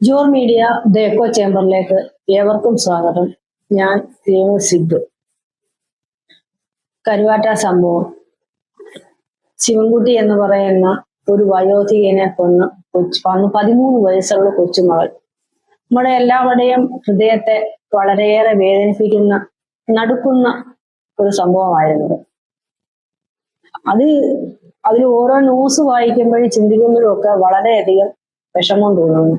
Jor media the echo ചേംബറിലേക്ക് ഏവർക്കും സ്വാഗതം. ഞാൻ രേണു സിദ്ധു. കരുവാറ്റ സംഭവം. ശിവൻകുട്ടി എന്ന് പറയുന്ന ഒരു വയോധികനെ കൊന്ന് 13 വയസ്സുള്ള കൊച്ചുമകൾ നമ്മുടെ എല്ലാവരുടെയും ഹൃദയത്തെ വളരെയേറെ വേദനിപ്പിക്കുന്ന, നടുക്കുന്ന ഒരു സംഭവമായിരുന്നത്. അതിൽ ഓരോ ന്യൂസ് വായിക്കുമ്പോഴും ചിന്തിക്കുമ്പോഴും ഒക്കെ വളരെയധികം വിഷമം തോന്നുന്നു.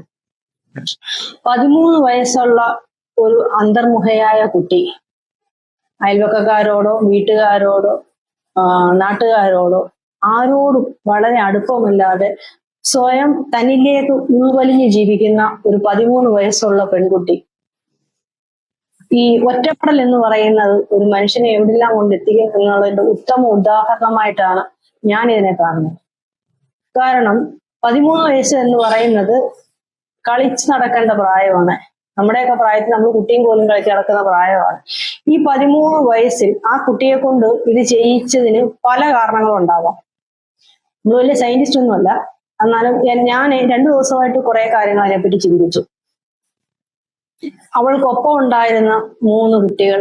13 വയസ്സുള്ള ഒരു അന്തർമുഖയായ കുട്ടി അയൽവക്കക്കാരോടോ വീട്ടുകാരോടോ നാട്ടുകാരോടോ ആരോടും വളരെ അടുപ്പമില്ലാതെ സ്വയം തന്നിലേക്ക് ഉൾവലിഞ്ഞ് ജീവിക്കുന്ന ഒരു 13 വയസ്സുള്ള പെൺകുട്ടി. ഈ ഒറ്റപ്പെടൽ എന്ന് പറയുന്നത് ഒരു മനുഷ്യനെ എവിടെല്ലാം കൊണ്ടെത്തിക്കും എന്നുള്ളതിന്റെ ഉത്തമ ഉദാഹരണമായിട്ടാണ് ഞാൻ ഇതിനെ കാണുന്നത്. കാരണം 13 വയസ്സ് എന്ന് പറയുന്നത് കളിച്ച് നടക്കേണ്ട പ്രായമാണ്. നമ്മുടെയൊക്കെ പ്രായത്തിൽ നമ്മൾ കുട്ടിയും പോലും കളിച്ച് നടക്കുന്ന പ്രായമാണ്. ഈ 13 വയസ്സിൽ ആ കുട്ടിയെ കൊണ്ട് ഇത് ചെയ്യിച്ചതിന് പല കാരണങ്ങളും ഉണ്ടാവാം. നമ്മൾ വലിയ സയന്റിസ്റ്റ് ഒന്നുമല്ല, എന്നാലും ഞാൻ 2 ദിവസമായിട്ട് കുറെ കാര്യങ്ങൾ അതിനെപ്പറ്റി ചിന്തിച്ചു. അവൾക്കൊപ്പം ഉണ്ടായിരുന്ന 3 കുട്ടികൾ,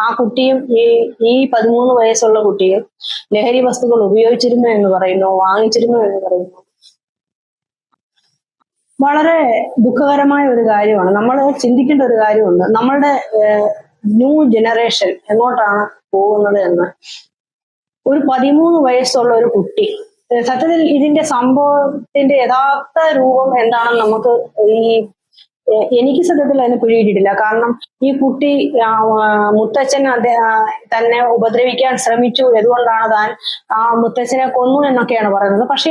ആ കുട്ടിയും ഈ 13 വയസ്സുള്ള കുട്ടിയും ലഹരി വസ്തുക്കൾ ഉപയോഗിച്ചിരുന്നു എന്ന് പറയുന്നു, വാങ്ങിച്ചിരുന്നു എന്ന് പറയുന്നു. വളരെ ദുഃഖകരമായ ഒരു കാര്യമാണ്. നമ്മൾ ചിന്തിക്കേണ്ട ഒരു കാര്യമുണ്ട്. നമ്മളുടെ ന്യൂ ജനറേഷൻ എങ്ങോട്ടാണ് പോകുന്നത് എന്ന്. ഒരു 13 വയസ്സുള്ള ഒരു കുട്ടി, സത്യത്തിൽ ഇതിന്റെ സംഭവത്തിന്റെ യഥാർത്ഥ രൂപം എന്താണെന്ന് നമുക്ക് എനിക്ക് സത്യത്തിൽ അതിന് പിടിയിട്ടില്ല. കാരണം ഈ കുട്ടി മുത്തച്ഛൻ തന്നെ ഉപദ്രവിക്കാൻ ശ്രമിച്ചു, എന്തുകൊണ്ടാണ് താൻ ആ മുത്തച്ഛനെ കൊന്നു എന്നൊക്കെയാണ് പറയുന്നത്. പക്ഷെ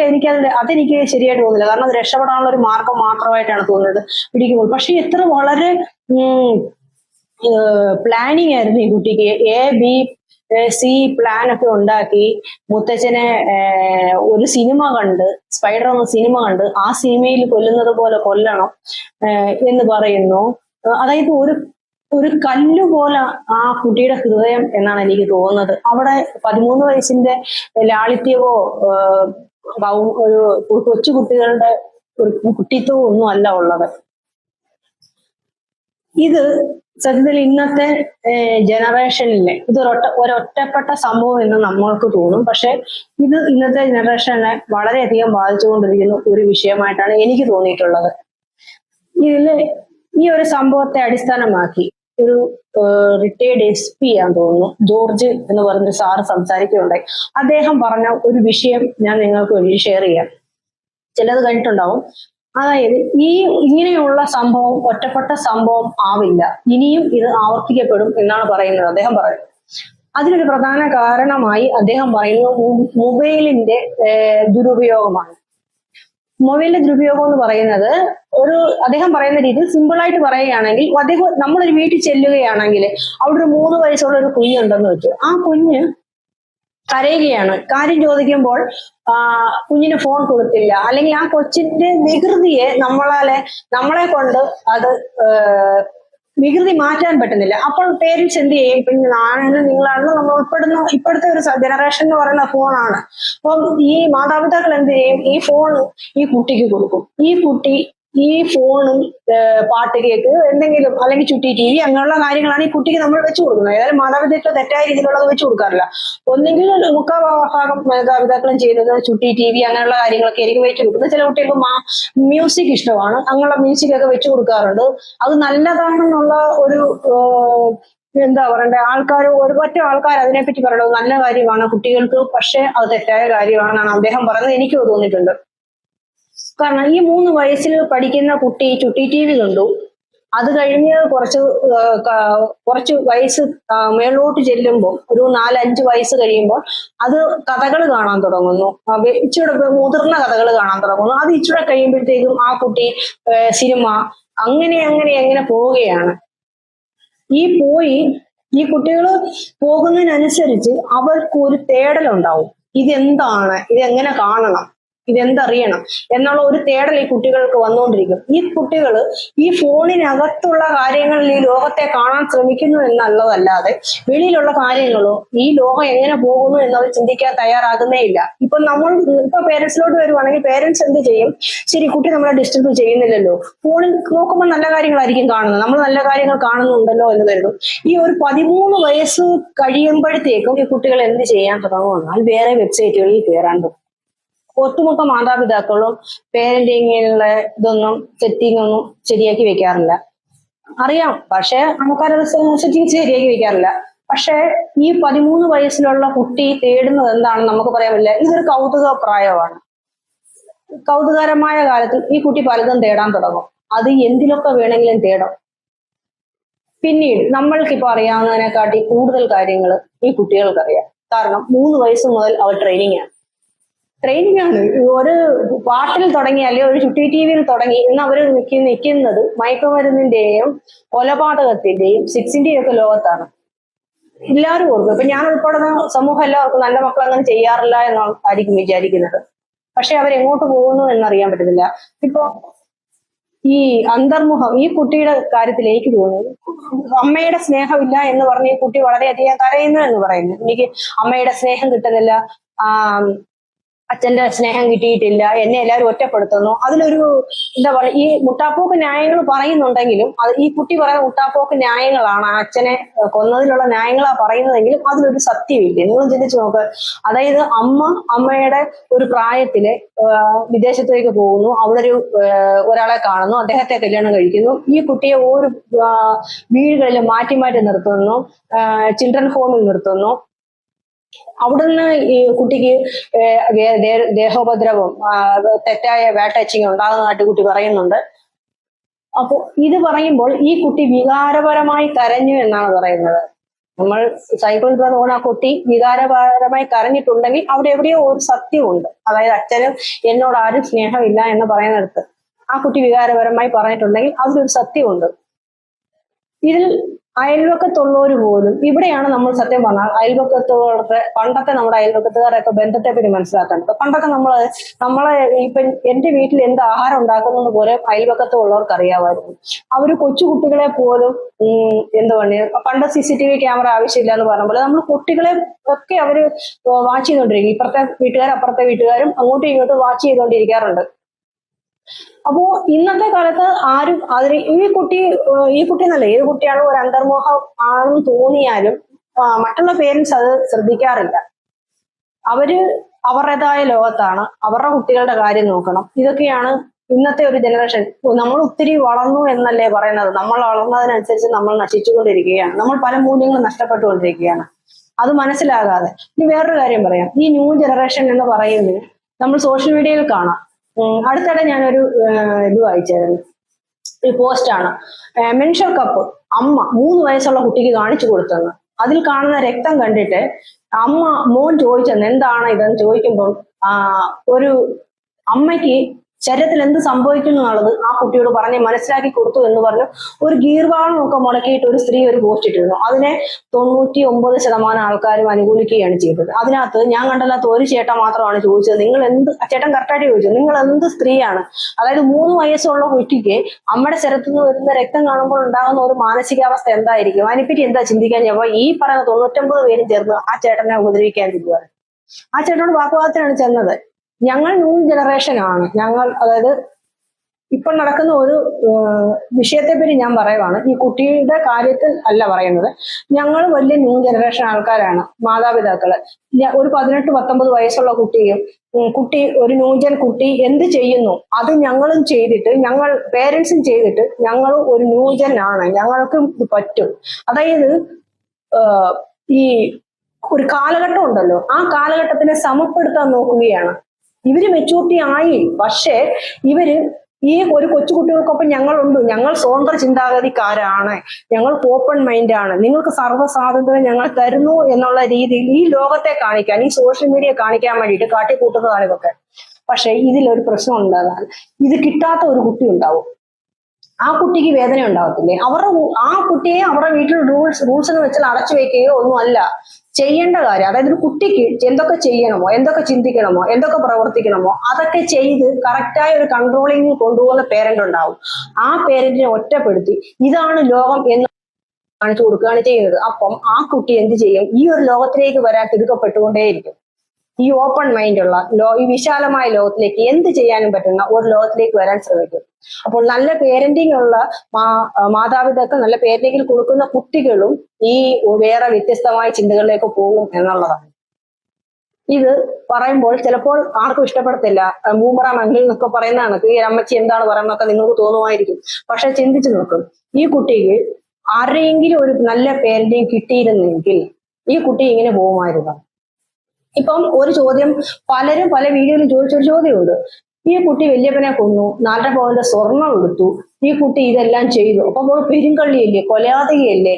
അതെനിക്ക് ശരിയായിട്ട് തോന്നുന്നില്ല. കാരണം അത് രക്ഷപ്പെടാനുള്ള ഒരു മാർഗം മാത്രമായിട്ടാണ് തോന്നുന്നത് പിടിക്കുമ്പോൾ. പക്ഷെ എത്ര വളരെ പ്ലാനിങ് ആയിരുന്നു ഈ കുട്ടിക്ക്. ABC പ്ലാൻ ഒക്കെ ഉണ്ടാക്കി മുത്തച്ഛനെ ഒരു സിനിമ കണ്ട്, സ്പൈഡർ എന്ന സിനിമ കണ്ട് ആ സിനിമയിൽ കൊല്ലുന്നത് പോലെ കൊല്ലണം എന്ന് പറയുന്നു. അതായത് ഒരു കല്ല് പോലെ ആ കുട്ടിയുടെ ഹൃദയം എന്നാണ് എനിക്ക് തോന്നുന്നത്. അവിടെ 13 വയസ്സിന്റെ ലാളിത്യവോ ഒരു കൊച്ചു കുട്ടികളുടെ ഒരു കുട്ടിത്വവും ഒന്നും അല്ല ഉള്ളത്. ഇത് സത്യത്തിൽ ഇന്നത്തെ ജനറേഷനിലെ ഒരൊറ്റപ്പെട്ട സംഭവം എന്ന് നമ്മൾക്ക് തോന്നും. പക്ഷെ ഇത് ഇന്നത്തെ ജനറേഷനെ വളരെയധികം ബാധിച്ചുകൊണ്ടിരിക്കുന്ന ഒരു വിഷയമായിട്ടാണ് എനിക്ക് തോന്നിയിട്ടുള്ളത്. ഈ ഒരു സംഭവത്തെ അടിസ്ഥാനമാക്കി ഒരു റിട്ടയർഡ് SP ആണെന്ന് തോന്നുന്നു, ജോർജ് എന്ന് പറഞ്ഞൊരു സാറ് സംസാരിക്കുകയുണ്ടായി. അദ്ദേഹം പറഞ്ഞ ഒരു വിഷയം ഞാൻ നിങ്ങൾക്ക് വേണ്ടി ഷെയർ ചെയ്യാം. ചിലത് കണ്ടിട്ടുണ്ടാവും. അതായത് ഇങ്ങനെയുള്ള സംഭവം ഒറ്റപ്പെട്ട സംഭവം ആവില്ല, ഇനിയും ഇത് ആവർത്തിക്കപ്പെടും എന്നാണ് പറയുന്നത്. അദ്ദേഹം പറയുന്നത് അതിനൊരു പ്രധാന കാരണമായി അദ്ദേഹം പറയുന്നത് മൊബൈലിന്റെ ദുരുപയോഗമാണ്. മൊബൈലിന്റെ ദുരുപയോഗം എന്ന് പറയുന്നത് അദ്ദേഹം പറയുന്ന രീതിയിൽ സിമ്പിളായിട്ട് പറയുകയാണെങ്കിൽ, നമ്മളൊരു വീട്ടിൽ ചെല്ലുകയാണെങ്കിൽ അവിടെ ഒരു 3 വയസ്സുള്ള ഒരു കുഞ്ഞുണ്ടെന്ന് വെച്ചു. ആ കുഞ്ഞ് കരയുകയാണ്. കാര്യം ചോദിക്കുമ്പോൾ കുഞ്ഞിന് ഫോൺ കൊടുത്തില്ല, അല്ലെങ്കിൽ ആ കൊച്ചിന്റെ വികൃതിയെ നമ്മളെ കൊണ്ട് അത് വികൃതി മാറ്റാൻ പറ്റുന്നില്ല. അപ്പോൾ പേരൻസ് എന്ത് ചെയ്യും? പിന്നെ നിങ്ങളാണെന്ന് നമ്മൾ ഇപ്പോഴത്തെ ഒരു ജനറേഷൻ എന്ന് പറയുന്ന ഫോണാണ്. അപ്പം ഈ മാതാപിതാക്കൾ എന്ത് ചെയ്യും? ഈ ഫോൺ ഈ കുട്ടിക്ക് കൊടുക്കും. ഈ കുട്ടി ഈ ഫോണും പാട്ട് കേക്ക് എന്തെങ്കിലും, അല്ലെങ്കിൽ ചുട്ടി TV അങ്ങനെയുള്ള കാര്യങ്ങളാണ് ഈ കുട്ടിക്ക് നമ്മൾ വെച്ചു കൊടുക്കുന്നത്. ഏതായാലും മാതാപിതാക്കൾ തെറ്റായ രീതിയിലുള്ളത് വെച്ചു കൊടുക്കാറില്ല. ഒന്നെങ്കിൽ മുക്കാഭാഗം മാതാപിതാക്കളും ചെയ്യുന്നത് ചുട്ടി TV അങ്ങനെയുള്ള കാര്യങ്ങളൊക്കെ ആയിരിക്കും വെച്ചു കൊടുക്കുന്നത്. ചില കുട്ടികൾക്ക് മ്യൂസിക് ഇഷ്ടമാണ്, അങ്ങനെയുള്ള മ്യൂസിക് ഒക്കെ വെച്ചു കൊടുക്കാറുണ്ട്. അത് നല്ലതാണെന്നുള്ള ഒരു എന്താ പറയണ്ടേ, ഒരുപറ്റ ആൾക്കാർ അതിനെപ്പറ്റി പറയുന്നത് നല്ല കാര്യമാണ് കുട്ടികൾക്ക്. പക്ഷെ അത് തെറ്റായ കാര്യമാണെന്നാണ് അദ്ദേഹം പറയുന്നത്. എനിക്കും തോന്നിയിട്ടുണ്ട്. കാരണം ഈ 3 വയസ്സിൽ പഠിക്കുന്ന കുട്ടി ചുട്ടി TV കണ്ടു. അത് കഴിഞ്ഞ് കുറച്ച് വയസ്സ് മേലോട്ട് ചെല്ലുമ്പോൾ, ഒരു 4-5 വയസ്സ് കഴിയുമ്പോൾ അത് കഥകൾ കാണാൻ തുടങ്ങുന്നു. ഇച്ചിരി മുതിർന്ന കഥകൾ കാണാൻ തുടങ്ങുന്നു. അത് ഇച്ചിരി കഴിയുമ്പോഴത്തേക്കും ആ കുട്ടി സിനിമ അങ്ങനെ പോവുകയാണ്. ഈ കുട്ടികൾ പോകുന്നതിനനുസരിച്ച് അവർക്ക് ഒരു തേടലുണ്ടാവും. ഇതെന്താണ്, ഇതെങ്ങനെ കാണണം, ഇതെന്തറിയണം എന്നുള്ള ഒരു തേടൽ ഈ കുട്ടികൾക്ക് വന്നുകൊണ്ടിരിക്കും. ഈ കുട്ടികൾ ഈ ഫോണിനകത്തുള്ള കാര്യങ്ങളിൽ ഈ ലോകത്തെ കാണാൻ ശ്രമിക്കുന്നു എന്നുള്ളതല്ലാതെ വെളിയിലുള്ള കാര്യങ്ങളോ ഈ ലോകം എങ്ങനെ പോകുന്നു എന്നത് ചിന്തിക്കാൻ തയ്യാറാകുന്നേ ഇല്ല. ഇപ്പൊ പേരൻസിലോട്ട് വരുവാണെങ്കിൽ പേരൻസ് എന്ത് ചെയ്യും? ശരി, കുട്ടി നമ്മളെ ഡിസ്റ്റർബ് ചെയ്യുന്നില്ലല്ലോ, ഫോണിൽ നോക്കുമ്പോൾ നല്ല കാര്യങ്ങളായിരിക്കും കാണുന്നത്, നമ്മൾ നല്ല കാര്യങ്ങൾ കാണുന്നുണ്ടല്ലോ എന്ന് കരുതും. ഈ ഒരു 13 വയസ്സ് കഴിയുമ്പോഴത്തേക്കും ഈ കുട്ടികൾ എന്ത് ചെയ്യാൻ തുടങ്ങുമെന്നാൽ വേറെ വെബ്സൈറ്റുകളിൽ കയറാൻ തുടങ്ങും. ഒട്ടുമുക്ക മാതാപിതാക്കളും പേരന്റിങ്ങിലുള്ള സെറ്റിംഗ് ഒന്നും ശരിയാക്കി വെക്കാറില്ല. അറിയാം, പക്ഷെ ആൾക്കാരത് സെറ്റിംഗ് ശരിയാക്കി വെക്കാറില്ല. പക്ഷെ ഈ 13 വയസ്സിലുള്ള കുട്ടി തേടുന്നത് എന്താണെന്ന് നമുക്ക് പറയാൻ പറ്റില്ല. ഇതൊരു കൗതുക പ്രായമാണ്. കൗതുകരമായ കാലത്ത് ഈ കുട്ടി പലതും തേടാൻ തുടങ്ങും. അത് എന്തിലൊക്കെ വേണമെങ്കിലും തേടും. പിന്നീട് നമ്മൾക്കിപ്പോ അറിയാവുന്നതിനെക്കാട്ടി കൂടുതൽ കാര്യങ്ങൾ ഈ കുട്ടികൾക്കറിയാം. കാരണം 3 വയസ്സ് മുതൽ അവർ ട്രെയിനിങ് ആണ്. ഒരു പാട്ടിൽ തുടങ്ങി അല്ലെങ്കിൽ ഒരു ചുട്ടി ടിവിയിൽ തുടങ്ങി ഇന്ന് അവർ നിൽക്കുന്നത് മയക്കുമരുന്നിന്റെയും കൊലപാതകത്തിന്റെയും സെക്സിന്റെയും ഒക്കെ ലോകത്താണ്. എല്ലാവരും ഓർക്കും. ഇപ്പൊ ഞാൻ ഉൾപ്പെടുന്ന സമൂഹം എല്ലാവർക്കും നല്ല മക്കൾ അങ്ങനെ ചെയ്യാറില്ല എന്നായിരിക്കും വിചാരിക്കുന്നത്. പക്ഷെ അവരെങ്ങോട്ട് പോകുന്നു എന്നറിയാൻ പറ്റുന്നില്ല. ഇപ്പൊ ഈ അന്തർമുഖം ഈ കുട്ടിയുടെ കാര്യത്തിൽ എനിക്ക് തോന്നുന്നു, അമ്മയുടെ സ്നേഹമില്ല എന്ന് പറഞ്ഞ് ഈ കുട്ടി വളരെയധികം കരയുന്നു എന്ന് പറയുന്നു. എനിക്ക് അമ്മയുടെ സ്നേഹം കിട്ടുന്നില്ല, അച്ഛന്റെ സ്നേഹം കിട്ടിയിട്ടില്ല, എന്നെ എല്ലാവരും ഒറ്റപ്പെടുത്തുന്നു. അതിലൊരു എന്താ പറയുക, ഈ മുട്ടാപ്പോക്ക് ന്യായങ്ങൾ പറയുന്നുണ്ടെങ്കിലും അത് ഈ കുട്ടി പറയുന്ന മുട്ടാപ്പോക്ക് ന്യായങ്ങളാണ്, അച്ഛനെ കൊന്നതിലുള്ള ന്യായങ്ങളാ പറയുന്നതെങ്കിലും അതിലൊരു സത്യമില്ല. നിങ്ങൾ ചിന്തിച്ചു നോക്ക്. അതായത് അമ്മയുടെ ഒരു പ്രായത്തില് വിദേശത്തേക്ക് പോകുന്നു, അവിടെ ഒരാളെ കാണുന്നു, അദ്ദേഹത്തെ കല്യാണം കഴിക്കുന്നു, ഈ കുട്ടിയെ ഓരോ വീടുകളിൽ മാറ്റി മാറ്റി നിർത്തുന്നു, ചിൽഡ്രൻ ഹോമിൽ നിർത്തുന്നു. അവിടുന്ന് ഈ കുട്ടിക്ക് ദേഹോപദ്രവം, തെറ്റായ ടച്ചിങ് ഉണ്ടാകുന്നതായിട്ട് കുട്ടി പറയുന്നുണ്ട്. അപ്പൊ ഇത് പറയുമ്പോൾ ഈ കുട്ടി വികാരപരമായി കരഞ്ഞു എന്നാണ് പറയുന്നത്. നമ്മൾ സൈക്കോളജി പറഞ്ഞ ആ കുട്ടി വികാരപരമായി കരഞ്ഞിട്ടുണ്ടെങ്കിൽ അവിടെ എവിടെയോ ഒരു സത്യമുണ്ട്. അതായത് അച്ഛനും എന്നോട് ആരും സ്നേഹമില്ല എന്ന് പറയുന്നിടത്ത് ആ കുട്ടി വികാരപരമായി പറഞ്ഞിട്ടുണ്ടെങ്കിൽ അതിലൊരു സത്യമുണ്ട്. ഇതിൽ അയൽവക്കത്തുള്ളവർ പോലും, ഇവിടെയാണ് നമ്മൾ സത്യം പറഞ്ഞാൽ അയൽവക്കത്തുകാരുടെ പണ്ടത്തെ നമ്മുടെ അയൽവക്കത്തുകാരൊക്കെ ബന്ധത്തെ പറ്റി മനസ്സിലാക്കേണ്ടത്. പണ്ടൊക്കെ നമ്മളെ ഇപ്പൊ എന്റെ വീട്ടിൽ എന്ത് ആഹാരം ഉണ്ടാക്കുന്നത് പോലെ അയൽവക്കത്തുള്ളവർക്ക് അറിയാമായിരുന്നു. അവര് കൊച്ചുകുട്ടികളെ പോലും എന്താ പറയുക, പണ്ട് CCTV ക്യാമറ ആവശ്യമില്ല എന്ന് പറഞ്ഞ പോലെ നമ്മൾ കുട്ടികളെ ഒക്കെ അവര് വാച്ച് ചെയ്തുകൊണ്ടിരിക്കും. ഇപ്പുറത്തെ വീട്ടുകാരും അപ്പുറത്തെ വീട്ടുകാരും അങ്ങോട്ടും ഇങ്ങോട്ടും വാച്ച് ചെയ്തുകൊണ്ടിരിക്കാറുണ്ട്. അപ്പോ ഇന്നത്തെ കാലത്ത് ആരും അതിന് ഈ കുട്ടി എന്നല്ല, ഏത് കുട്ടിയാണ് ഒരു അന്തർമോഹം ആണെന്ന് തോന്നിയാലും മറ്റുള്ള പേരൻസ് അത് ശ്രദ്ധിക്കാറില്ല. അവര് അവരുടേതായ ലോകത്താണ്, അവരുടെ കുട്ടികളുടെ കാര്യം നോക്കണം. ഇതൊക്കെയാണ് ഇന്നത്തെ ഒരു ജനറേഷൻ. നമ്മൾ ഒത്തിരി വളർന്നു എന്നല്ലേ പറയുന്നത്, നമ്മൾ വളർന്നതിനനുസരിച്ച് നമ്മൾ നശിച്ചുകൊണ്ടിരിക്കുകയാണ്, നമ്മൾ പല മൂല്യങ്ങളും നഷ്ടപ്പെട്ടുകൊണ്ടിരിക്കുകയാണ്. അത് മനസ്സിലാകാതെ. ഇനി വേറൊരു കാര്യം പറയാം. ഈ ന്യൂ ജനറേഷൻ എന്ന് പറയുന്നത് നമ്മൾ സോഷ്യൽ മീഡിയയിൽ കാണാം. അടുത്തിടെ ഞാനൊരു ഇത് വായിച്ചായിരുന്നു, ഒരു പോസ്റ്റാണ്. മെൻഷർ കപ്പ് അമ്മ 3 വയസ്സുള്ള കുട്ടിക്ക് കാണിച്ചു കൊടുത്തെന്ന്. അതിൽ കാണുന്ന രക്തം കണ്ടിട്ട് മോൻ ചോദിച്ചെന്ന് എന്താണ് ഇതെന്ന് ചോദിക്കുമ്പോൾ ഒരു അമ്മയ്ക്ക് ശരീരത്തിൽ എന്ത് സംഭവിക്കുന്നു എന്നുള്ളത് ആ കുട്ടിയോട് പറഞ്ഞ് മനസ്സിലാക്കി കൊടുത്തു എന്ന് പറഞ്ഞു ഒരു ഗീർവാണം ഒക്കെ മുടക്കിയിട്ട് ഒരു സ്ത്രീ ഒരു പോസ്റ്റ് ഇട്ടിരുന്നു. അതിനെ 99% ആൾക്കാരും അനുകൂലിക്കുകയാണ് ചെയ്തത്. അതിനകത്ത് ഞാൻ കണ്ടല്ലാത്ത ഒരു ചേട്ടൻ മാത്രമാണ് ചോദിച്ചത്, നിങ്ങൾ എന്ത്, ചേട്ടൻ കറക്റ്റായിട്ട് ചോദിച്ചത്, നിങ്ങൾ എന്ത് സ്ത്രീയാണ്? അതായത് 3 വയസ്സുള്ള കുട്ടിക്ക് അമ്മയുടെ ശരീരത്തിൽ നിന്ന് വരുന്ന രക്തം കാണുമ്പോൾ ഉണ്ടാകുന്ന ഒരു മാനസികാവസ്ഥ എന്തായിരിക്കും, അതിനെപ്പറ്റി എന്താ ചിന്തിക്കാൻ? ഞാൻ ഈ പറയുന്ന 99 പേരും ചേർന്ന് ആ ചേട്ടനെ ഉപദ്രവിക്കാൻ ഇരിക്കുകയാണ്. ആ ചേട്ടനോട് വാക്കുവാദത്തിനാണ് ചെന്നത്. ഞങ്ങൾ ന്യൂ ജനറേഷൻ ആണ്, അതായത് ഇപ്പൊ നടക്കുന്ന ഒരു വിഷയത്തെ പറ്റി ഞാൻ പറയുവാണ്, ഈ കുട്ടിയുടെ കാര്യത്തിൽ അല്ല പറയുന്നത്. ഞങ്ങൾ വലിയ ന്യൂ ജനറേഷൻ ആൾക്കാരാണ്, മാതാപിതാക്കള്. ഒരു 18-19 വയസ്സുള്ള കുട്ടി ഒരു ന്യൂജൻ കുട്ടി എന്ത് ചെയ്യുന്നു അത് ഞങ്ങളും ചെയ്തിട്ട്, ഞങ്ങൾ പേരൻസും ചെയ്തിട്ട് ഞങ്ങൾ ഒരു ന്യൂജൻ ആണ്, ഞങ്ങൾക്കും പറ്റും. അതായത് ഈ ഒരു കാലഘട്ടം ഉണ്ടല്ലോ, ആ കാലഘട്ടത്തിനെ സമപ്പെടുത്താൻ നോക്കുകയാണ്. ഇവര് മെച്ചൂരിറ്റി ആയി, പക്ഷേ ഇവര് ഈ ഒരു കൊച്ചുകുട്ടികൾക്കൊപ്പം ഞങ്ങളുണ്ട്, ഞങ്ങൾ സ്വതന്ത്ര ചിന്താഗതിക്കാരാണ്, ഞങ്ങൾക്ക് ഓപ്പൺ മൈൻഡ് ആണ്, നിങ്ങൾക്ക് സർവ്വ സ്വാതന്ത്ര്യം ഞങ്ങൾ തരുന്നു എന്നുള്ള രീതിയിൽ ഈ ലോകത്തെ കാണിക്കാൻ, ഈ സോഷ്യൽ മീഡിയ കാണിക്കാൻ വേണ്ടിയിട്ട് കാട്ടിക്കൂട്ടുന്നതാണ് ഇതൊക്കെ. പക്ഷെ ഇതിലൊരു പ്രശ്നം ഉണ്ടാകാൻ, ഇത് കിട്ടാത്ത ഒരു കുട്ടി ഉണ്ടാവും. ആ കുട്ടിക്ക് വേദന ഉണ്ടാവത്തില്ലേ? ആ കുട്ടിയെ അവരുടെ വീട്ടിൽ റൂൾസ് എന്ന് വെച്ചാൽ അടച്ചു വെക്കുകയോ ഒന്നും അല്ല ചെയ്യേണ്ട കാര്യം. അതായത് ഒരു കുട്ടിക്ക് എന്തൊക്കെ ചെയ്യണമോ, എന്തൊക്കെ ചിന്തിക്കണമോ, എന്തൊക്കെ പ്രവർത്തിക്കണമോ അതൊക്കെ ചെയ്ത് കറക്റ്റായ ഒരു കൺട്രോളിങ്ങിൽ കൊണ്ടുപോകുന്ന പേരന്റ് ഉണ്ടാവും. ആ പേരന്റിനെ ഒറ്റപ്പെടുത്തി ഇതാണ് ലോകം എന്ന് കാണിച്ചു കൊടുക്കുകയാണ് ചെയ്യുന്നത്. അപ്പം ആ കുട്ടി എന്ത് ചെയ്യും? ഈ ഒരു ലോകത്തിലേക്ക് വരാൻ തിടുക്കപ്പെട്ടുകൊണ്ടേയിരിക്കും. ഈ ഓപ്പൺ മൈൻഡുള്ള ഈ വിശാലമായ ലോകത്തിലേക്ക് എന്ത് ചെയ്യാനും പറ്റുന്ന ഒരു ലോകത്തിലേക്ക് വരാൻ ശ്രമിക്കും. അപ്പോൾ നല്ല പേരന്റിങ് ഉള്ള മാതാപിതാക്കൾ, നല്ല പേരന്റിങ്ങിൽ കൊടുക്കുന്ന കുട്ടികളും ഈ വേറെ വ്യത്യസ്തമായ ചിന്തകളിലേക്ക് പോകും എന്നുള്ളതാണ്. ഇത് പറയുമ്പോൾ ചിലപ്പോൾ ആർക്കും ഇഷ്ടപ്പെടത്തില്ല. മൂമറ മംഗിൽ എന്നൊക്കെ പറയുന്ന കണക്ക് ഈ അമ്മച്ചി എന്താണ് പറയുന്നതൊക്കെ നിങ്ങൾക്ക് തോന്നുമായിരിക്കും. പക്ഷെ ചിന്തിച്ചു നോക്കും, ഈ കുട്ടിക്ക് ആരെങ്കിലും ഒരു നല്ല പേരന്റിങ് കിട്ടിയിരുന്നെങ്കിൽ ഈ കുട്ടി ഇങ്ങനെ പോകുമായിരുന്നു. ഇപ്പം ഒരു ചോദ്യം പലരും പല വീഡിയോയിലും ചോദിച്ചൊരു ചോദ്യമുണ്ട്. ഈ കുട്ടി വല്യപ്പനെ കൊന്നു, 4.5 പവന്റെ സ്വർണം എടുത്തു, ഈ കുട്ടി ഇതെല്ലാം ചെയ്തു, അപ്പൊ അവൾ പെരുങ്കള്ളിയല്ലേ, കൊലപാതകയല്ലേ?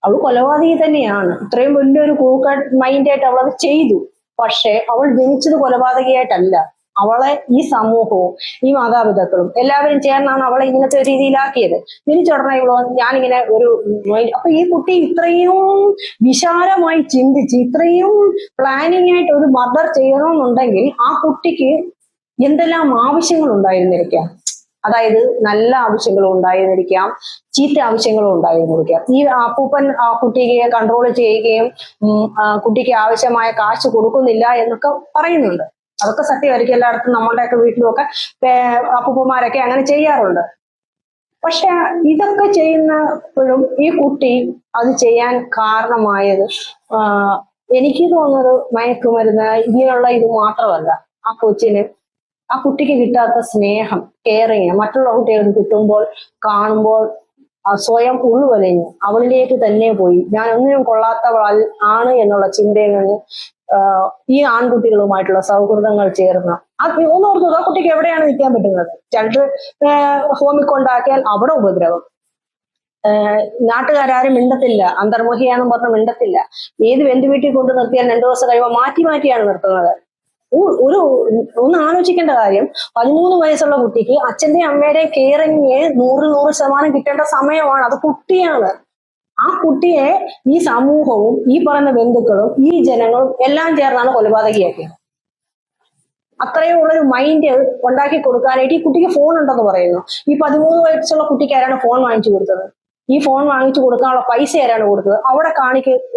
അവൾ കൊലപാതകി തന്നെയാണ്. ഇത്രയും വലിയൊരു ക്രൂക്കഡ് മൈൻഡായിട്ട് അവൾ അത് ചെയ്തു. പക്ഷെ അവൾ ജനിച്ചത് കൊലപാതകയായിട്ടല്ല. അവളെ ഈ സമൂഹവും ഈ മാതാപിതാക്കളും എല്ലാവരും ചേർന്നാണ് അവളെ ഇങ്ങനത്തെ ഒരു രീതിയിലാക്കിയത്. ജനിച്ചുടനെ ഞാനിങ്ങനെ ഒരു അപ്പൊ ഈ കുട്ടി ഇത്രയും വിശാലമായി ചിന്തിച്ച് ഇത്രയും പ്ലാനിങ് ആയിട്ട് ഒരു മദർ ചെയ്യണമെന്നുണ്ടെങ്കിൽ ആ കുട്ടിക്ക് എന്തെല്ലാം ആവശ്യങ്ങൾ ഉണ്ടായിരുന്നിരിക്കാം. അതായത് നല്ല ആവശ്യങ്ങളും ഉണ്ടായിരുന്നിരിക്കാം, ചീത്ത ആവശ്യങ്ങളും ഉണ്ടായിരുന്നിരിക്കാം. ഈ അപ്പൂപ്പൻ ആ കുട്ടിയെ കൺട്രോൾ ചെയ്യുകയും കുട്ടിക്ക് ആവശ്യമായ കാശ് കൊടുക്കുന്നില്ല എന്നൊക്കെ പറയുന്നുണ്ട്. അതൊക്കെ സത്യമായിരിക്കും. എല്ലായിടത്തും നമ്മുടെയൊക്കെ വീട്ടിലുമൊക്കെ അപ്പൂപ്പന്മാരൊക്കെ അങ്ങനെ ചെയ്യാറുണ്ട്. പക്ഷെ ഇതൊക്കെ ചെയ്യുന്നപ്പോഴും ഈ കുട്ടി അത് ചെയ്യാൻ കാരണമായത് എനിക്ക് തോന്നുന്നത് മയക്കുമരുന്ന് ഇങ്ങനെയുള്ള ഇത് മാത്രമല്ല. ആ കുട്ടിക്ക് കിട്ടാത്ത സ്നേഹം, കെയറിങ് മറ്റുള്ള കുട്ടികൾക്ക് കിട്ടുമ്പോൾ കാണുമ്പോൾ സ്വയം ഉൾവലിഞ്ഞ് അവളിലേക്ക് തന്നെ പോയി ഞാൻ ഒന്നിനും കൊള്ളാത്തവൾ ആണ് എന്നുള്ള ചിന്തയിൽ നിന്ന് ഈ ആൺകുട്ടികളുമായിട്ടുള്ള സൗഹൃദങ്ങൾ ചേർന്ന് ഒന്നോർത്തു, ആ കുട്ടിക്ക് എവിടെയാണ് നിൽക്കാൻ പറ്റുന്നത്? ചിലർ ഹോമിൽ കൊണ്ടാക്കിയാൽ അവിടെ ഉപദ്രവം, നാട്ടുകാരും മിണ്ടത്തില്ല, അന്തർമുഖിയാണെന്ന് പറഞ്ഞ് മിണ്ടത്തില്ല. ഏത് വെന്ത് വീട്ടിൽ കൊണ്ട് നിർത്തിയാൽ 2 ദിവസം കഴിയുമ്പോൾ മാറ്റിയാണ് നിർത്തുന്നത്. ഒന്ന് ആലോചിക്കേണ്ട കാര്യം, 13 വയസ്സുള്ള കുട്ടിക്ക് അച്ഛന്റെയും അമ്മയുടെയും കെയറിങ് 100% കിട്ടേണ്ട സമയമാണ്. അത് കുട്ടിയാണ്. ആ കുട്ടിയെ ഈ സമൂഹവും ഈ പറയുന്ന ബന്ധുക്കളും ഈ ജനങ്ങളും എല്ലാം ചേർന്നാണ് കൊലപാതകയാക്കിയത്. അത്രയും ഉള്ളൊരു മൈൻഡ് ഉണ്ടാക്കി കൊടുക്കാനായിട്ട് ഈ കുട്ടിക്ക് ഫോൺ ഉണ്ടെന്ന് പറയുന്നു. ഈ 13 വയസ്സുള്ള കുട്ടിക്ക് ആരാണ് ഫോൺ വാങ്ങിച്ചു കൊടുത്തത്? ഈ ഫോൺ വാങ്ങിച്ചു കൊടുക്കാനുള്ള പൈസ ആരാണ് കൊടുത്തത്? അവിടെ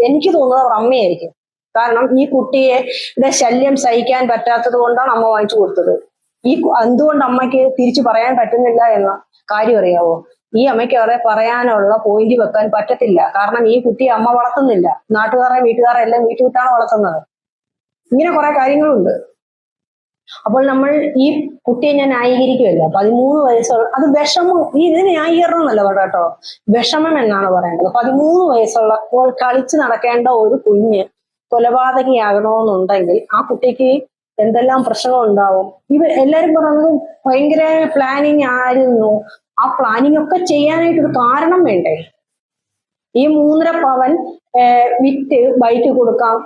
എനിക്ക് തോന്നുന്നത് അവർ അമ്മയായിരിക്കും. കാരണം ഈ കുട്ടിയുടെ ശല്യം സഹിക്കാൻ പറ്റാത്തത് കൊണ്ടാണ് അമ്മ വാങ്ങിച്ചു കൊടുത്തത്. എന്തുകൊണ്ട് അമ്മയ്ക്ക് തിരിച്ചു പറയാൻ പറ്റുന്നില്ല എന്ന കാര്യം അറിയാവോ? ഈ അമ്മയ്ക്ക് അവരെ പറയാനുള്ള പോയിന്റ് വെക്കാൻ പറ്റത്തില്ല. കാരണം ഈ കുട്ടിയെ അമ്മ വളർത്തുന്നില്ല. വീട്ടുകാരെ എല്ലാം വീട്ടുവിട്ടാണ് വളർത്തുന്നത്. ഇങ്ങനെ കുറെ കാര്യങ്ങളുണ്ട്. അപ്പോൾ നമ്മൾ ഈ കുട്ടിയെ ഞാൻ ന്യായീകരിക്കുകയല്ല. 13 വയസ്സുള്ള അത് വിഷമം, ഇതിന് ന്യായീകരണം എന്നല്ല കേട്ടോ, വിഷമം എന്നാണ് പറയേണ്ടത്. 13 വയസ്സുള്ളപ്പോൾ കളിച്ച് നടക്കേണ്ട ഒരു കുഞ്ഞ് കൊലപാതകയാകണമെന്നുണ്ടെങ്കിൽ ആ കുട്ടിക്ക് എന്തെല്ലാം പ്രശ്നം ഉണ്ടാവും. എല്ലാരും പറയുന്നത് ഭയങ്കര പ്ലാനിങ് ആയിരുന്നു. ആ പ്ലാനിങ് ഒക്കെ ചെയ്യാനായിട്ടൊരു കാരണം വേണ്ടേ? ഈ 3.5 പവൻ വിറ്റ് ബൈക്ക് കൊടുക്കാം,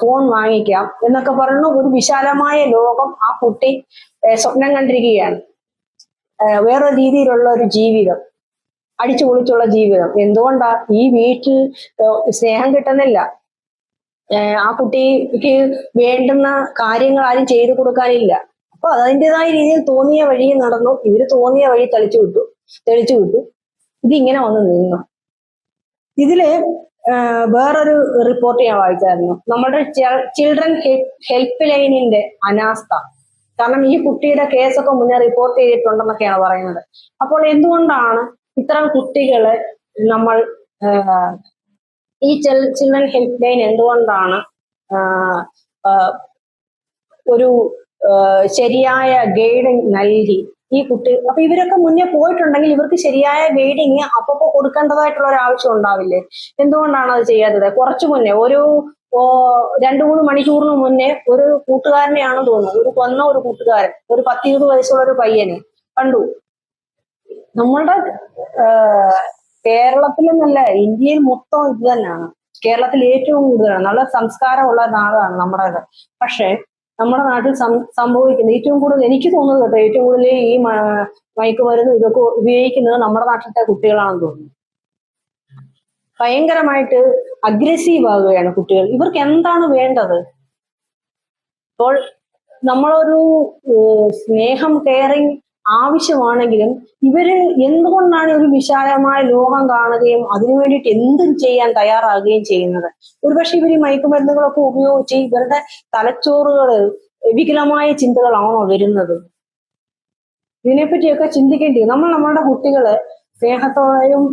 ഫോൺ വാങ്ങിക്കാം എന്നൊക്കെ പറയുന്ന ഒരു വിശാലമായ ലോകം ആ കുട്ടി സ്വപ്നം കണ്ടിരിക്കുകയാണ്. വേറൊരു രീതിയിലുള്ള ഒരു ജീവിതം, അടിച്ചു പൊളിച്ചുള്ള ജീവിതം. എന്തുകൊണ്ടാ? ഈ വീട്ടിൽ സ്നേഹം കിട്ടുന്നില്ല. ആ കുട്ടിക്ക് വേണ്ടുന്ന കാര്യങ്ങൾ ആരും ചെയ്തു കൊടുക്കാനില്ല. അപ്പൊ അതിൻ്റെതായ രീതിയിൽ തോന്നിയ വഴി നടന്നു. ഇവര് തോന്നിയ വഴി തെളിച്ചു വിട്ടു. ഇതിങ്ങനെ വന്ന് നിന്നു. ഇതില് വേറൊരു റിപ്പോർട്ട് ഞാൻ വായിച്ചായിരുന്നു. നമ്മുടെ ചിൽഡ്രൻ ഹെൽപ്പ് ലൈനിന്റെ അനാസ്ഥ. കാരണം ഈ കുട്ടിയുടെ കേസൊക്കെ മുന്നേ റിപ്പോർട്ട് ചെയ്തിട്ടുണ്ടെന്നൊക്കെയാണ് പറയുന്നത്. അപ്പോൾ എന്തുകൊണ്ടാണ് ഇത്തരം കുട്ടികളെ നമ്മൾ ഈ ചിൽഡ്രൻ ഹെൽപ്പ് ലൈൻ എന്തുകൊണ്ടാണ് ഒരു ശരിയായ ഗൈഡിങ് നൽകി ഈ കുട്ടി, അപ്പൊ ഇവരൊക്കെ മുന്നേ പോയിട്ടുണ്ടെങ്കിൽ ഇവർക്ക് ശരിയായ ഗൈഡിങ് അപ്പൊ കൊടുക്കേണ്ടതായിട്ടുള്ള ഒരു ആവശ്യം ഉണ്ടാവില്ലേ? എന്തുകൊണ്ടാണ് അത് ചെയ്യാത്തത്? കുറച്ചു മുന്നേ ഒരു 2-3 മണിക്കൂറിന് മുന്നേ ഒരു കൂട്ടുകാരനെയാണെന്ന് തോന്നുന്നു, ഒരു കൂട്ടുകാരൻ, ഒരു 10-20 വയസ്സുള്ള ഒരു പയ്യനെ കണ്ടു. നമ്മളുടെ കേരളത്തിലെന്നല്ല, ഇന്ത്യയിൽ മൊത്തം ഇത് തന്നെയാണ്. കേരളത്തിൽ ഏറ്റവും കൂടുതലാണ്. നല്ല സംസ്കാരമുള്ള നാടാണ് നമ്മുടേത്. പക്ഷെ നമ്മുടെ നാട്ടിൽ സംഭവിക്കുന്നത് ഏറ്റവും കൂടുതൽ എനിക്ക് തോന്നുന്നത് കേട്ടോ, ഏറ്റവും കൂടുതൽ ഈ മയക്കുമരുന്ന് ഇതൊക്കെ ഉപയോഗിക്കുന്നത് നമ്മുടെ നാട്ടിലത്തെ കുട്ടികളാണെന്ന് തോന്നുന്നു. ഭയങ്കരമായിട്ട് അഗ്രസീവ് ആവുകയാണ് കുട്ടികൾ. ഇവർക്ക് എന്താണ് വേണ്ടത്? അപ്പോൾ നമ്മളൊരു സ്നേഹം, കെയറിങ് ആവശ്യമാണെങ്കിലും ഇവര് എന്തുകൊണ്ടാണ് ഒരു വിശാലമായ ലോകം കാണുകയും അതിനു വേണ്ടിയിട്ട് എന്തും ചെയ്യാൻ തയ്യാറാകുകയും ചെയ്യുന്നത്? ഒരുപക്ഷെ ഇവർ ഈ മയക്കുമരുന്നുകളൊക്കെ ഉപയോഗിച്ച് ഇവരുടെ തലച്ചോറുകള് വികലമായ ചിന്തകളാണോ വരുന്നത്? ഇതിനെപ്പറ്റിയൊക്കെ ചിന്തിക്കേണ്ടി. നമ്മൾ നമ്മളുടെ കുട്ടികളെ സ്നേഹത്തോടെയും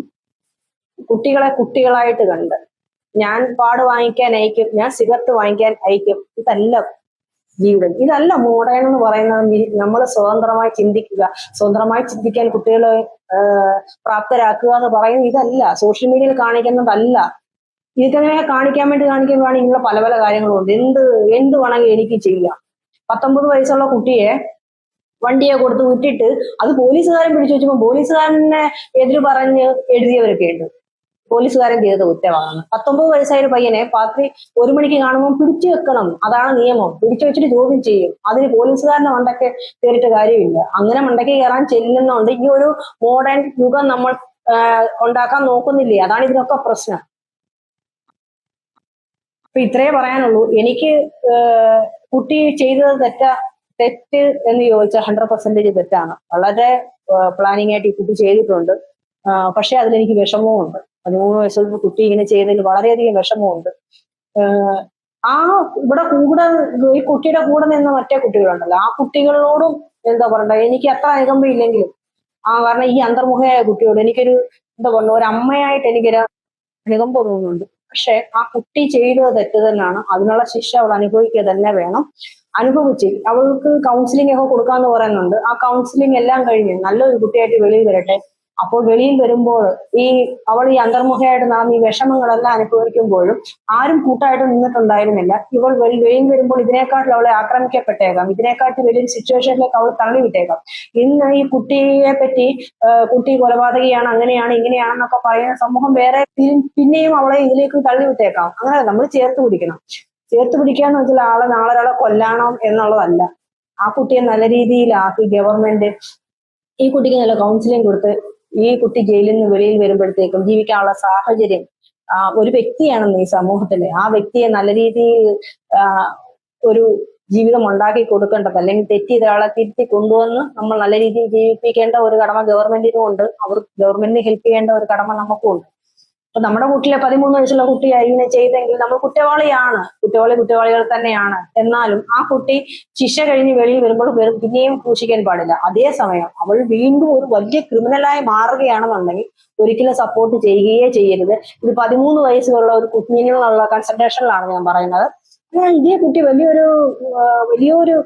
കുട്ടികളെ കുട്ടികളായിട്ട് കണ്ട്, ഞാൻ പാട് വാങ്ങിക്കാൻ അയക്കും, ഞാൻ സിഗരറ്റ് വാങ്ങിക്കാൻ അയക്കും, ഇതല്ല ജീവിതം, ഇതല്ല മോഡേൺ എന്ന് പറയുന്നത്. നമ്മൾ സ്വതന്ത്രമായി ചിന്തിക്കുക, സ്വതന്ത്രമായി ചിന്തിക്കാൻ കുട്ടികളെ പ്രാപ്തരാക്കുക എന്ന് പറയുന്നത് ഇതല്ല. സോഷ്യൽ മീഡിയയിൽ കാണിക്കുന്നതല്ല. ഇതിനെ കാണിക്കാൻ കാണിക്കുമ്പോഴാണ് ഇങ്ങനെയുള്ള പല പല കാര്യങ്ങളുണ്ട്. എന്ത് വേണമെങ്കിലും എനിക്ക് ചെയ്യാം. 19 വയസ്സുള്ള കുട്ടിയെ വണ്ടിയെ കൊടുത്ത് വിട്ടിട്ട് അത് പോലീസുകാരൻ പിടിച്ചു വെച്ചപ്പോൾ പോലീസുകാരനെ എതിര് പറഞ്ഞ് എഴുതിയവരൊക്കെ ഉണ്ട്. പോലീസുകാരൻ ചെയ്തത് കുറ്റമാണ്. 19 വയസ്സായ ഒരു പയ്യനെ രാത്രി 1 മണിക്ക് കാണുമ്പോൾ പിടിച്ചു വെക്കണം, അതാണ് നിയമം. പിടിച്ചു വെച്ചിട്ട് ചോദ്യം ചെയ്യും. അതിന് പോലീസുകാരന്റെ മണ്ടയ്ക്ക് കയറിയിട്ട് കാര്യമില്ല. അങ്ങനെ മണ്ടയ്ക്ക് കയറാൻ ചെല്ലുന്നുണ്ട്. ഈ ഒരു മോഡേൺ യുഗം നമ്മൾ ഉണ്ടാക്കാൻ നോക്കുന്നില്ലേ? അതാണ് ഇതിനൊക്കെ പ്രശ്നം. അപ്പൊ ഇത്രേ പറയാനുള്ളൂ. എനിക്ക് കുട്ടി ചെയ്തത് തെറ്റ് എന്ന് ചോദിച്ചാൽ 100% തെറ്റാണ്. വളരെ പ്ലാനിങ് ആയിട്ട് ഈ കുട്ടി ചെയ്തിട്ടുണ്ട്. പക്ഷെ അതിലെനിക്ക് വിഷമവുമുണ്ട്. 13 വയസ്സുള്ള കുട്ടി ഇങ്ങനെ ചെയ്യുന്നതിൽ വളരെയധികം വിഷമമുണ്ട്. ഇവിടെ ഈ കുട്ടിയുടെ കൂടെ നിന്ന മറ്റേ കുട്ടികളുണ്ടല്ലോ, ആ കുട്ടികളോടും എന്താ പറയണ്ട, എനിക്ക് അത്ര അനുകമ്പ ഇല്ലെങ്കിലും കാരണം ഈ അന്തർമുഖയായ കുട്ടിയോട് എനിക്കൊരു എന്താ പറയുക, ഒരു അമ്മയായിട്ട് എനിക്കൊരു അനുകമ്പ തോന്നുന്നുണ്ട്. പക്ഷെ ആ കുട്ടി ചെയ്തത് തെറ്റ് തന്നെയാണ്. അതിനുള്ള ശിക്ഷ അവൾ അനുഭവിക്കുക തന്നെ വേണം. അനുഭവിച്ച് അവൾക്ക് കൗൺസിലിംഗ് ഒക്കെ കൊടുക്കാന്ന് പറയുന്നുണ്ട്. ആ കൗൺസിലിംഗ് എല്ലാം കഴിഞ്ഞ് നല്ലൊരു കുട്ടിയായിട്ട് വെളിയിൽ വരട്ടെ. അപ്പോൾ വെളിയിൽ വരുമ്പോൾ അവൾ ഈ അന്തർമുഖയായിട്ട് നാം ഈ വിഷമങ്ങളെല്ലാം അനുഭവിക്കുമ്പോഴും ആരും കൂട്ടായിട്ട് നിന്നിട്ടുണ്ടായിരുന്നില്ല. ഇവൾ വെളിയിൽ വരുമ്പോൾ ഇതിനെക്കാട്ടിൽ അവളെ ആക്രമിക്കപ്പെട്ടേക്കാം, ഇതിനെക്കാട്ടി വലിയൊരു സിറ്റുവേഷനിലേക്ക് അവൾ തള്ളിവിട്ടേക്കാം. ഇന്ന് ഈ കുട്ടിയെ പറ്റി കുട്ടി കൊലപാതകയാണ്, അങ്ങനെയാണ് ഇങ്ങനെയാണെന്നൊക്കെ പറയുന്ന സമൂഹം വേറെ പിന്നെയും അവളെ ഇതിലേക്ക് തള്ളിവിട്ടേക്കാം. അങ്ങനെ നമ്മൾ ചേർത്ത് പിടിക്കണം. ചേർത്ത് പിടിക്കാന്ന് വെച്ചാൽ നാളെ ഒരാളെ കൊല്ലണം എന്നുള്ളതല്ല. ആ കുട്ടിയെ നല്ല രീതിയിലാക്കി ഗവൺമെന്റ് ഈ കുട്ടിക്ക് നല്ല കൗൺസിലിംഗ് കൊടുത്ത് ഈ കുട്ടി ജയിലിൽ നിന്ന് വെളിയിൽ വരുമ്പോഴത്തേക്കും ജീവിക്കാനുള്ള സാഹചര്യം ഒരു വ്യക്തിയാണെന്ന് ഈ സമൂഹത്തില് ആ വ്യക്തിയെ നല്ല രീതിയിൽ ഒരു ജീവിതം ഉണ്ടാക്കി കൊടുക്കേണ്ടത്, അല്ലെങ്കിൽ തെറ്റിയ ആളെ തിരുത്തി കൊണ്ടുവന്ന് നമ്മൾ നല്ല രീതിയിൽ ജീവിപ്പിക്കേണ്ട ഒരു കടമ ഗവൺമെന്റിനും ഉണ്ട്. ഗവൺമെന്റിന് ഹെൽപ്പ് ചെയ്യേണ്ട ഒരു കടമ നമുക്കും ഉണ്ട്. അപ്പൊ നമ്മുടെ കുട്ടിയെ 13 വയസ്സുള്ള കുട്ടി ഇങ്ങനെ ചെയ്തെങ്കിൽ നമ്മൾ കുറ്റവാളികൾ തന്നെയാണ്. എന്നാലും ആ കുട്ടി ശിക്ഷ കഴിഞ്ഞ് വെളിയിൽ വരുമ്പോൾ പിന്നെയും ക്രൂശിക്കാൻ പാടില്ല. അതേസമയം അവൾ വീണ്ടും ഒരു വലിയ ക്രിമിനലായി മാറുകയാണെന്നുണ്ടെങ്കിൽ ഒരിക്കലും സപ്പോർട്ട് ചെയ്യുകയേ ചെയ്യരുത്. ഇത് 13 വയസ്സുള്ള ഒരു കുഞ്ഞിനുള്ള കൺസെൻട്രേഷനിലാണ് ഞാൻ പറയുന്നത്. ഇതേ കുട്ടി വലിയൊരു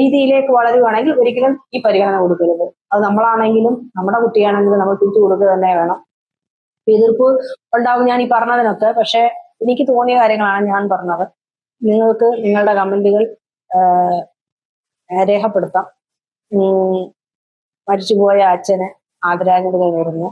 രീതിയിലേക്ക് വളരുകയാണെങ്കിൽ ഒരിക്കലും ഈ പരിഗണന കൊടുക്കരുത്. അത് നമ്മളാണെങ്കിലും നമ്മുടെ കുട്ടിയാണെങ്കിലും നമ്മൾ തിരിച്ചു കൊടുക്കുക തന്നെ വേണം. എതിർപ്പ് ഉണ്ടാവും ഞാൻ ഈ പറഞ്ഞതിനൊക്കെ. പക്ഷെ എനിക്ക് തോന്നിയ കാര്യങ്ങളാണ് ഞാൻ പറഞ്ഞത്. നിങ്ങൾക്ക് നിങ്ങളുടെ കമന്റുകൾ രേഖപ്പെടുത്താം. മരിച്ചുപോയ അച്ഛന് ആദരാഞ്ജലികൾ നേരുന്നു.